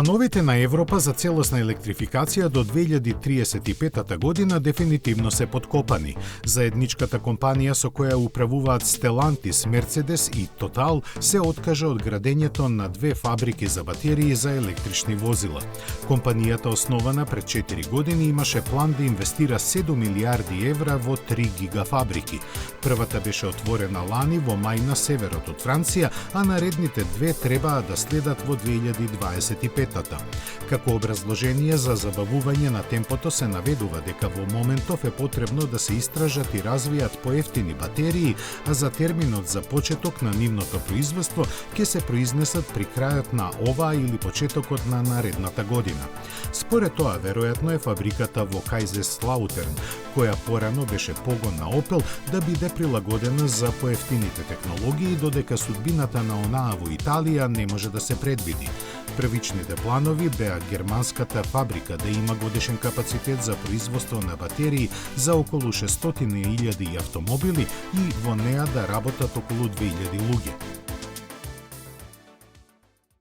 Плановите на Европа за целосна електрификација до 2035 година дефинитивно се подкопани. Заедничката компанија со која управуваат Stellantis, Mercedes и Total се откажа од градењето на 2 фабрики за батерии за електрични возила. Компанијата, основана пред 4 години, имаше план да инвестира 7 милиарди евра во 3 гигафабрики. Првата беше отворена лани во мај на северот од Франција, а наредните 2 требаа да следат во 2025. Како образложение за забавување на темпото се наведува дека во моментов е потребно да се истражат и развијат поевтини батерии, а за терминот за почеток на нивното производство ќе се произнесат при крајот на оваа или почетокот на наредната година. Според тоа, веројатно е фабриката во Кајзерслаутерн, која порано беше погон на Опел, да биде прилагодена за поевтините технологии, додека судбината на онаа во Италија не може да се предвиди. Првичните планови беа германската фабрика да има годишен капацитет за производство на батерии за околу 600.000 автомобили и во неа да работат околу 2000 луѓе.